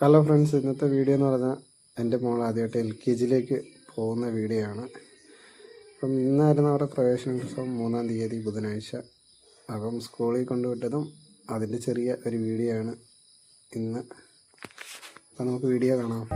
Hello friends, ഇന്നത്തെ video എന്ന് പറഞ്ഞാൽ എൻ്റെ മോൾ ആദ്യമായിട്ട് LKG പോകുന്ന വീഡിയോ ആണ്. അപ്പം ഇന്നായിരുന്നു അവരുടെ പ്രവേശനോത്സവം, 3-ാം തീയതി ബുധനാഴ്ച. അപ്പം സ്കൂളിൽ കൊണ്ടുവിട്ടതും അതിൻ്റെ ചെറിയ ഒരു വീഡിയോ ആണ് ഇന്ന്. അപ്പം നമുക്ക് വീഡിയോ കാണാം.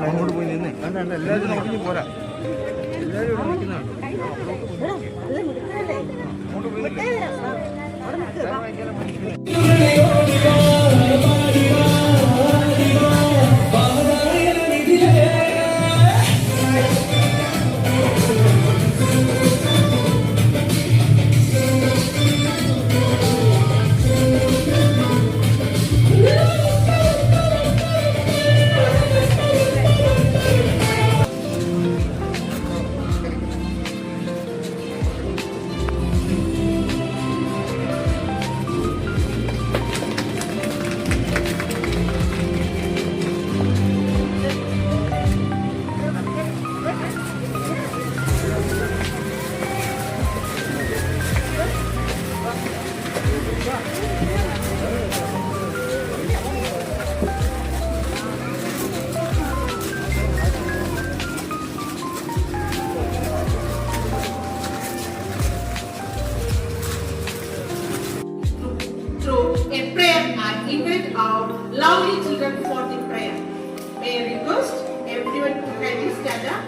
അങ്ങോട്ട് പോയി നിന്നേ കണ്ട എല്ലാവരും നോക്കി പോരാ, എല്ലാവരും ഇവിടെ നിൽക്കുന്നുണ്ട്. A prayer and invite our lovely children for the prayer. May I request everyone to kindly stand up.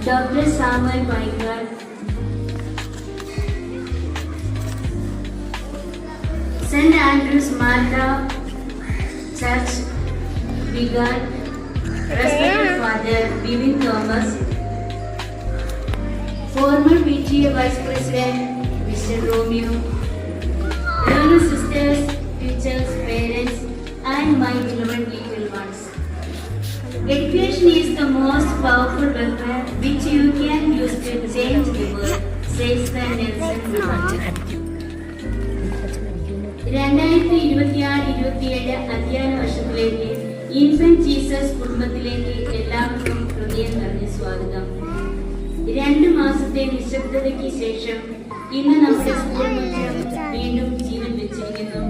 Dr. Samuel Paikar, St. Andrew's Martha Church, Vigar, respected Father Bivin Thomas, former PTA Vice President Mr. Romeo, elder sisters, teachers, parents, and my beloved little ones. Education is the most powerful weapon which you can use to change the world, says the Nelson Mandela. 2026-27 അധ്യയന വർഷത്തിലേക്ക് infant Jesus കുടുംബത്തിലേക്ക് എല്ലാവർക്കും ഹൃദയം നിറഞ്ഞ സ്വാഗതം. 2 മാസത്തെ നിശബ്ദതയ്ക്ക് ശേഷം ഇന്ന് നമ്മുടെ സ്കൂൾ മന്ദിരം വീണ്ടും ജീവൻ വെച്ചിരിക്കുന്നു.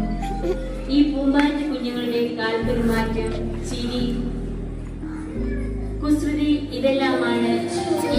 ഈ പൂമ്പാറ്റ കുഞ്ഞുങ്ങളുടെ കാൽപെരുമാറ്റം, ചിരി, കുസൃതി ഇതെല്ലാമാണ് ഈ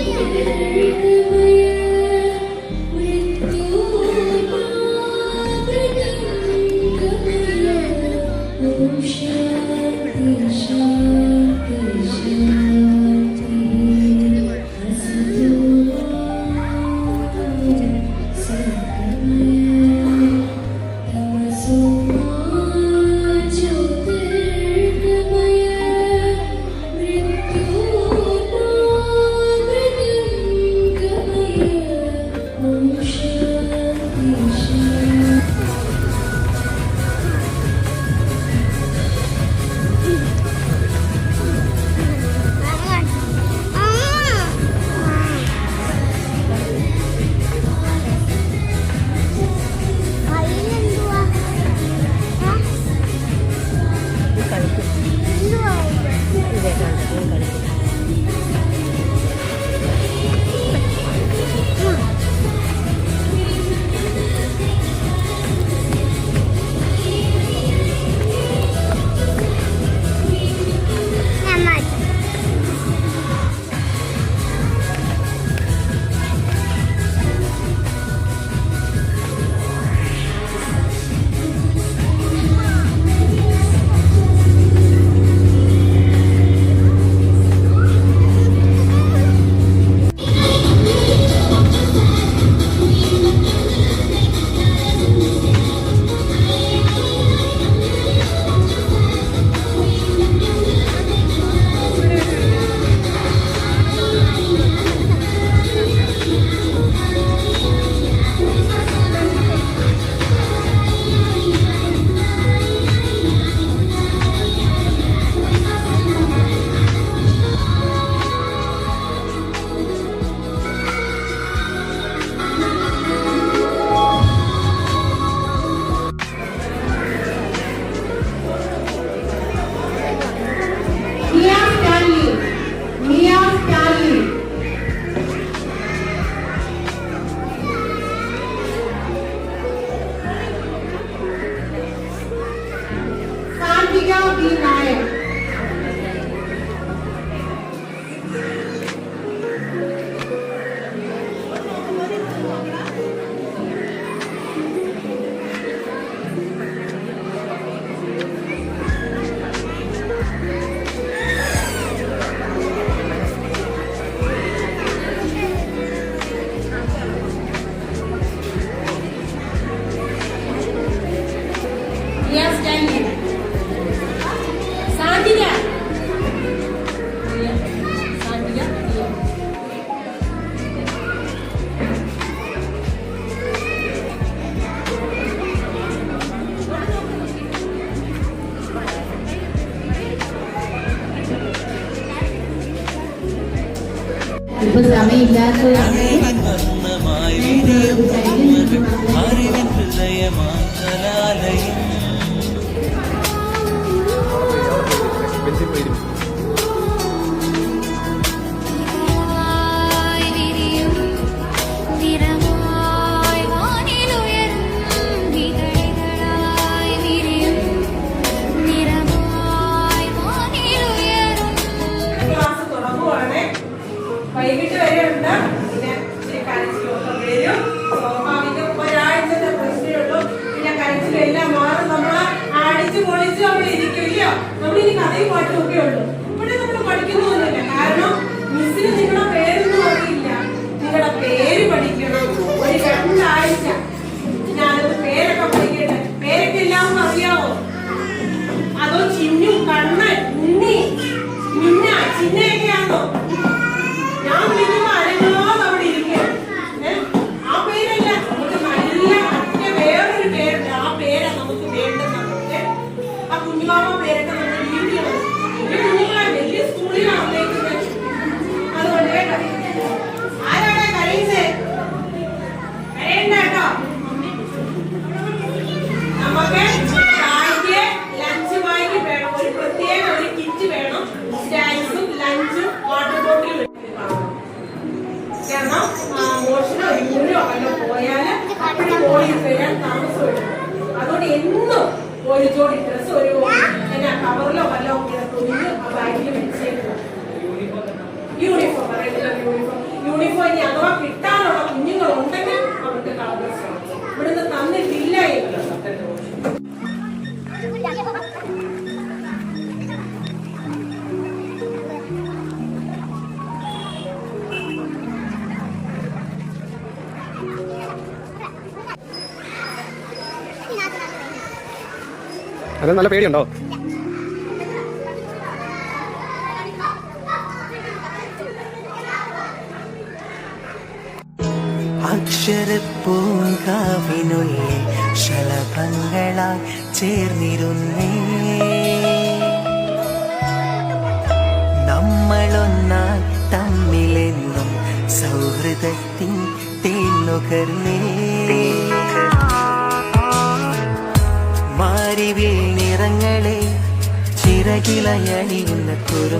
ഇപ്പൊ സമയമില്ലാത്ത വൈകിട്ട് വരെ ഉണ്ട്. പിന്നെ കരച്ചിലൊക്കെ വരും. സ്വാഭാവികം ഒരാഴ്ചത്തെ പ്രശ്നമുള്ളൂ. പിന്നെ കരച്ചിലെല്ലാം മാറും. നമ്മൾ അടിച്ചു പൊളിച്ച് നമ്മൾ ഇരിക്കില്ലയോ. നമ്മളിനി കഥയും പാട്ടും ഒക്കെ ഉള്ളൂ. ഇവിടെ നമ്മൾ പഠിക്കുന്നൊന്നുമില്ല. കാരണം മിസ്സിന് നിങ്ങളുടെ പേരെന്ന് പേരായിരുന്നു. ഞാൻ വിളിക്കുമ്പോ അനങ്ങാതെ അവിടെ ഇരിക്കുകയാണ്. ആ പേരല്ല, നമുക്ക് നല്ല മറ്റേ വേറൊരു പേരുണ്ട്. ആ പേരാ നമുക്ക് വേണ്ടെന്നുള്ളത്. ആ കുഞ്ഞുമാമ പേരൊക്കെ നമ്മൾ വീട്ടിലാണ്. വലിയ കുഞ്ഞുങ്ങളാണ്, വലിയ സ്കൂളിലാണ് വന്നേക്കുന്നത്. അതുകൊണ്ട് കേട്ടോ, ആരാടാ കരയുന്നേ? കരയണ്ട കേട്ടോ. നമുക്ക് ചായക്ക് ലഞ്ച് ബാഗ് വേണം, ഒരു പ്രത്യേക ഒരു കിറ്റ് വേണം. സ്നാക്സും ലഞ്ചും വാട്ടർ ബോട്ടിലും കാരണം മോഷണോ ഇങ്ങനെയോ വല്ലോ പോയാല് അപ്പോഴും പോലീസ് വരാൻ താമസമില്ല. അതുകൊണ്ട് എന്നും ഒരു ജോഡി ഡ്രസ് ഒരു കവറിലോ വല്ലോ തുണിഞ്ഞ് ആ ബാഗിൽ വെച്ചേക്കുക. യൂണിഫോം റെഗുലർ യൂണിഫോം ഇനി അഥവാ കിട്ടാനുള്ള കുഞ്ഞുങ്ങളുണ്ടെങ്കിൽ അവർക്ക് കളർ ഡ്രസ് ഇവിടുന്ന് തന്നിട്ടില്ല എങ്കിൽ അത് നല്ല പേടിയുണ്ടോ? അക്ഷരപ്പൂങ്കാവിനുള്ളിൽ ശലഭങ്ങളായി ചേർന്നിരുന്നേ, നമ്മളൊന്നാൽ തമ്മിലെന്നും സൗഹൃദത്തിൻ തേന്നുകർന്നേ. മാരിവിൽ നിറങ്ങളെ ചിറകിലയണിയുന്ന കുരു